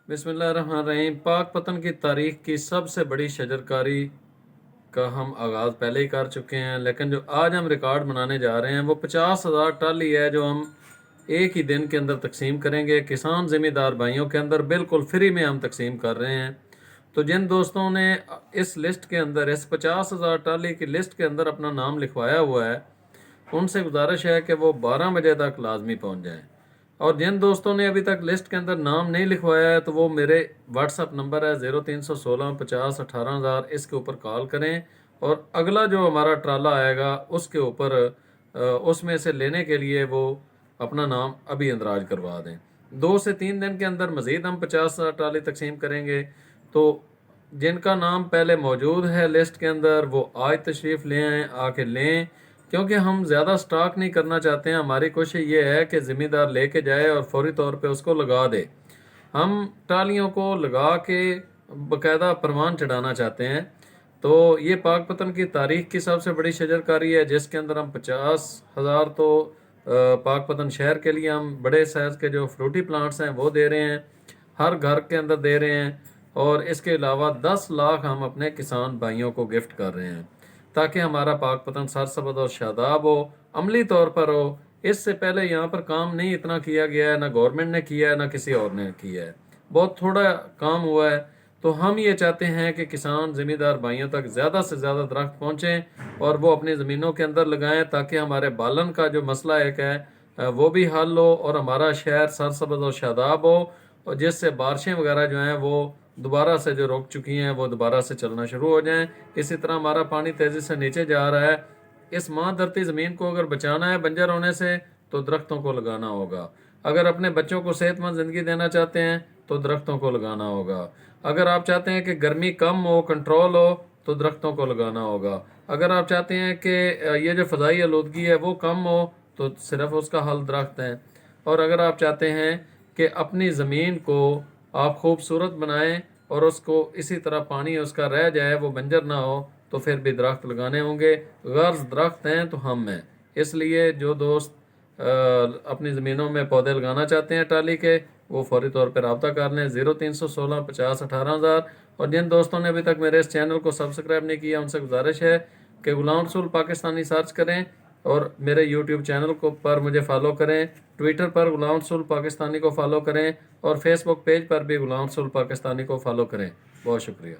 बिस्मिल्लाहिर्रहमानिर्रहीम। पाक पतन की तारीख की सबसे बड़ी शजरकारी का हम आगाज़ पहले ही कर चुके हैं, लेकिन जो आज हम रिकॉर्ड बनाने जा रहे हैं वो 50,000 टाली है जो हम एक ही दिन के अंदर तकसीम करेंगे। किसान ज़मींदार भाइयों के अंदर बिल्कुल फ्री में हम तकसीम कर रहे हैं। तो जिन दोस्तों ने इस लिस्ट के अंदर, इस 50,000 टाली की लिस्ट के अंदर अपना नाम लिखवाया हुआ है, उनसे गुजारिश है कि वो 12 बजे तक लाजमी पहुंच जाएं। और जिन दोस्तों ने अभी तक लिस्ट के अंदर नाम नहीं लिखवाया है तो वो मेरे व्हाट्सअप नंबर है 03165018,000, इसके ऊपर कॉल करें और अगला जो हमारा ट्राला आएगा उसके ऊपर उसमें से लेने के लिए वो अपना नाम अभी इंदराज करवा दें। 2 से 3 दिन के अंदर मज़ीद हम 50,000 ट्राली तकसीम करेंगे। तो जिनका नाम पहले मौजूद है लिस्ट के अंदर वो आज तशरीफ़ ले आएँ, आके लें, क्योंकि हम ज़्यादा स्टॉक नहीं करना चाहते हैं। हमारी कोशिश ये है कि ज़िम्मेदार लेके जाए और फौरी तौर पे उसको लगा दे। हम टालियों को लगा के बाकायदा परवान चढ़ाना चाहते हैं। तो ये पाक पतन की तारीख की सबसे बड़ी शजरकारी है, जिसके अंदर हम 50,000 तो पाक पतन शहर के लिए हम बड़े साइज़ के जो फ्रूटी प्लांट्स हैं वो दे रहे हैं, हर घर के अंदर दे रहे हैं। और इसके अलावा 10 लाख हम अपने किसान भाइयों को गिफ्ट कर रहे हैं, ताकि हमारा पाक पतन सरसब्ज़ और शादाब हो, अमली तौर पर हो। इससे पहले यहाँ पर काम नहीं इतना किया गया है, ना गवर्नमेंट ने किया है ना किसी और ने किया है, बहुत थोड़ा काम हुआ है। तो हम ये चाहते हैं कि किसान ज़मींदार भाइयों तक ज़्यादा से ज़्यादा दरख्त पहुँचें और वो अपनी ज़मीनों के अंदर लगाएं, ताकि हमारे बालन का जो मसला एक है वो भी हल हो और हमारा शहर सरसब्ज़ और शादाब हो, और जिससे बारिशें वगैरह जो हैं वो दोबारा से जो रुक चुकी हैं वो दोबारा से चलना शुरू हो जाएं। इसी तरह हमारा पानी तेज़ी से नीचे जा रहा है। इस माँ धरती ज़मीन को अगर बचाना है बंजर होने से तो दरख्तों को लगाना होगा। अगर अपने बच्चों को सेहतमंद ज़िंदगी देना चाहते हैं तो दरख्तों को लगाना होगा। अगर आप चाहते हैं कि गर्मी कम हो, कंट्रोल हो, तो दरख्तों को लगाना होगा। अगर आप चाहते हैं कि ये जो फ़ज़ाई आलूदगी है वो कम हो तो सिर्फ उसका हल दरख्त हैं। और अगर आप चाहते हैं कि अपनी ज़मीन को आप खूबसूरत बनाएं और उसको इसी तरह पानी उसका रह जाए, वो बंजर ना हो, तो फिर भी दरख्त लगाने होंगे। गर्ज दरख्त हैं तो हम हैं। इसलिए जो दोस्त अपनी ज़मीनों में पौधे लगाना चाहते हैं टाली के, वो फौरी तौर पर रब्ता कर लें 03165018,000। और जिन दोस्तों ने अभी तक मेरे इस चैनल को सब्सक्राइब नहीं किया उनसे गुजारिश है कि गुलाम रसूल पाकिस्तानी सर्च करें और मेरे यूट्यूब चैनल को पर मुझे फॉलो करें, ट्विटर पर गुलाम रसूल पाकिस्तानी को फॉलो करें और फेसबुक पेज पर भी गुलाम रसूल पाकिस्तानी को फॉलो करें। बहुत शुक्रिया।